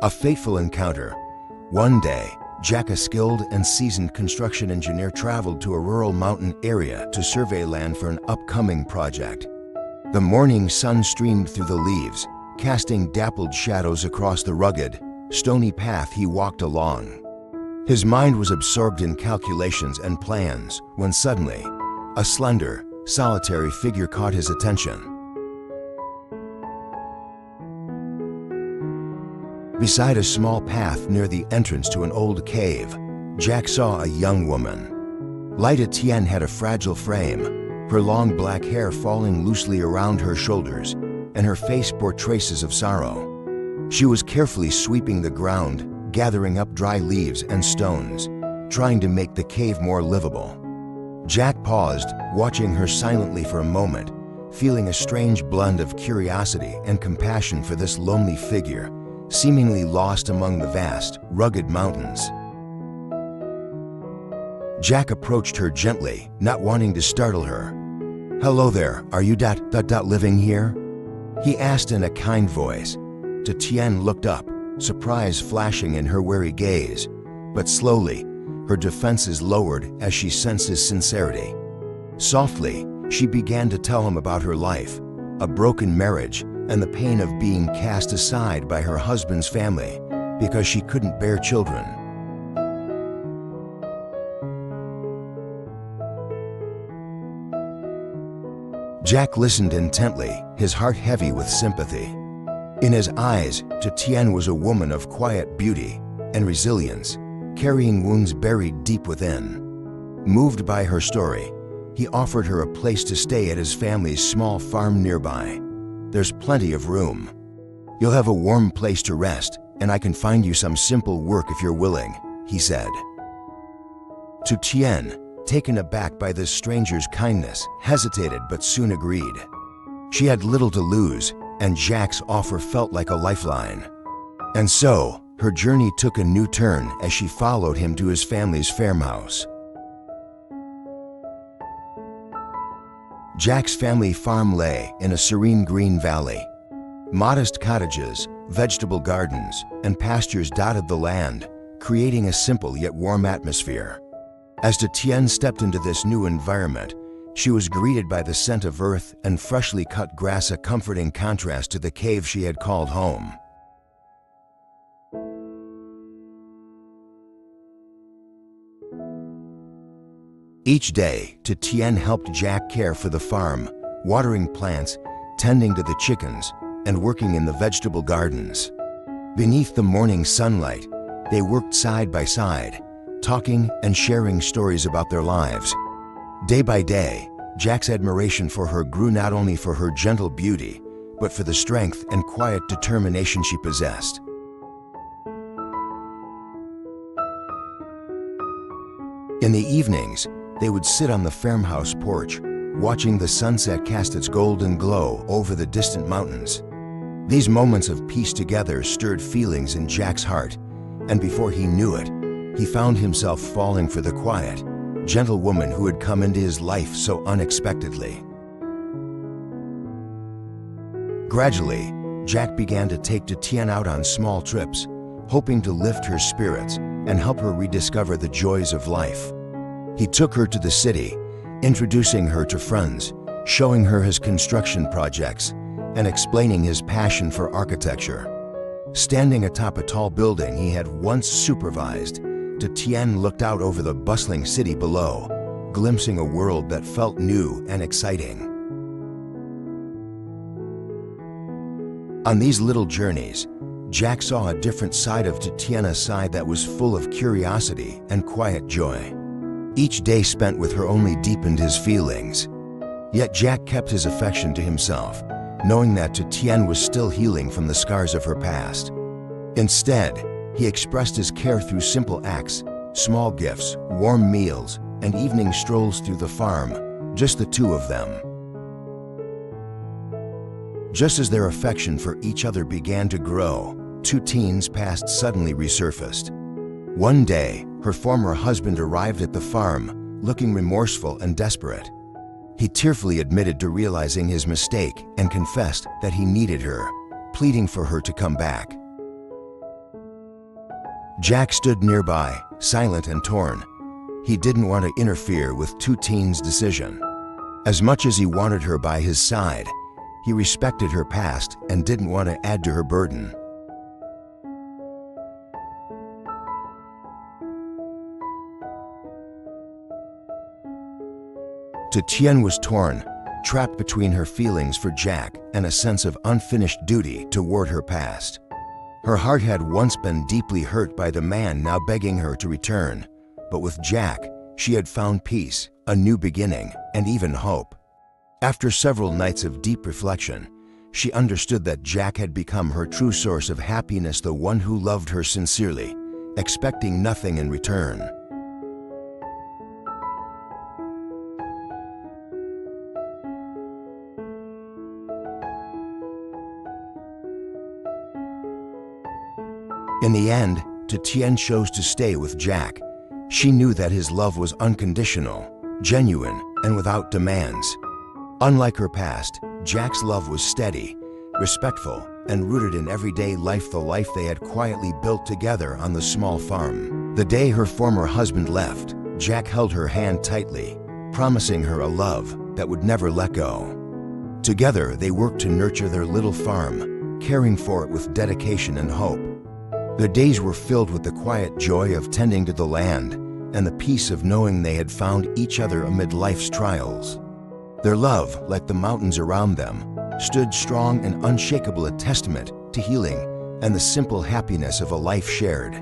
A fateful encounter. One day, Jack, a skilled and seasoned construction engineer, traveled to a rural mountain area to survey land for an upcoming project. The morning sun streamed through the leaves, casting dappled shadows across the rugged, stony path he walked along. His mind was absorbed in calculations and plans when suddenly, a slender, solitary figure caught his attention. Beside a small path near the entrance to an old cave, Jack saw a young woman. Lý Tien had a fragile frame, her long black hair falling loosely around her shoulders, and her face bore traces of sorrow. She was carefully sweeping the ground, gathering up dry leaves and stones, trying to make the cave more livable. Jack paused, watching her silently for a moment, feeling a strange blend of curiosity and compassion for this lonely figure, seemingly lost among the vast, rugged mountains. Jack approached her gently, not wanting to startle her. "Hello there, are you living here?" he asked in a kind voice. Tien looked up, surprise flashing in her wary gaze, but slowly, her defenses lowered as she sensed his sincerity. Softly, she began to tell him about her life, a broken marriage, and the pain of being cast aside by her husband's family because she couldn't bear children. Jack listened intently, his heart heavy with sympathy. In his eyes, Tien was a woman of quiet beauty and resilience, carrying wounds buried deep within. Moved by her story, he offered her a place to stay at his family's small farm nearby. "There's plenty of room. You'll have a warm place to rest, and I can find you some simple work if you're willing," he said. Tien, taken aback by this stranger's kindness, hesitated but soon agreed. She had little to lose, and Jack's offer felt like a lifeline. And so, her journey took a new turn as she followed him to his family's farmhouse. Jack's family farm lay in a serene green valley. Modest cottages, vegetable gardens, and pastures dotted the land, creating a simple yet warm atmosphere. As Tien stepped into this new environment, she was greeted by the scent of earth and freshly cut grass, a comforting contrast to the cave she had called home. Each day, Tien helped Jack care for the farm, watering plants, tending to the chickens, and working in the vegetable gardens. Beneath the morning sunlight, they worked side by side, talking and sharing stories about their lives. Day by day, Jack's admiration for her grew, not only for her gentle beauty, but for the strength and quiet determination she possessed. In the evenings, they would sit on the farmhouse porch, watching the sunset cast its golden glow over the distant mountains. These moments of peace together stirred feelings in Jack's heart, and before he knew it, he found himself falling for the quiet, gentle woman who had come into his life so unexpectedly. Gradually, Jack began to take Tien out on small trips, hoping to lift her spirits and help her rediscover the joys of life. He took her to the city, introducing her to friends, showing her his construction projects, and explaining his passion for architecture. Standing atop a tall building he had once supervised, Tien looked out over the bustling city below, glimpsing a world that felt new and exciting. On these little journeys, Jack saw a different side of Tien, a side that was full of curiosity and quiet joy. Each day spent with her only deepened his feelings. Yet Jack kept his affection to himself, knowing that Tien was still healing from the scars of her past. Instead, he expressed his care through simple acts, small gifts, warm meals, and evening strolls through the farm, just the two of them. Just as their affection for each other began to grow, Tien's past suddenly resurfaced. One day, her former husband arrived at the farm, looking remorseful and desperate. He tearfully admitted to realizing his mistake and confessed that he needed her, pleading for her to come back. Jack stood nearby, silent and torn. He didn't want to interfere with Two Tien's decision. As much as he wanted her by his side, he respected her past and didn't want to add to her burden. Tien was torn, trapped between her feelings for Jack and a sense of unfinished duty toward her past. Her heart had once been deeply hurt by the man now begging her to return, but with Jack, she had found peace, a new beginning, and even hope. After several nights of deep reflection, she understood that Jack had become her true source of happiness, the one who loved her sincerely, expecting nothing in return. In the end, Tien chose to stay with Jack. She knew that his love was unconditional, genuine, and without demands. Unlike her past, Jack's love was steady, respectful, and rooted in everyday life, the life they had quietly built together on the small farm. The day her former husband left, Jack held her hand tightly, promising her a love that would never let go. Together, they worked to nurture their little farm, caring for it with dedication and hope. Their days were filled with the quiet joy of tending to the land and the peace of knowing they had found each other amid life's trials. Their love, like the mountains around them, stood strong and unshakable, a testament to healing and the simple happiness of a life shared.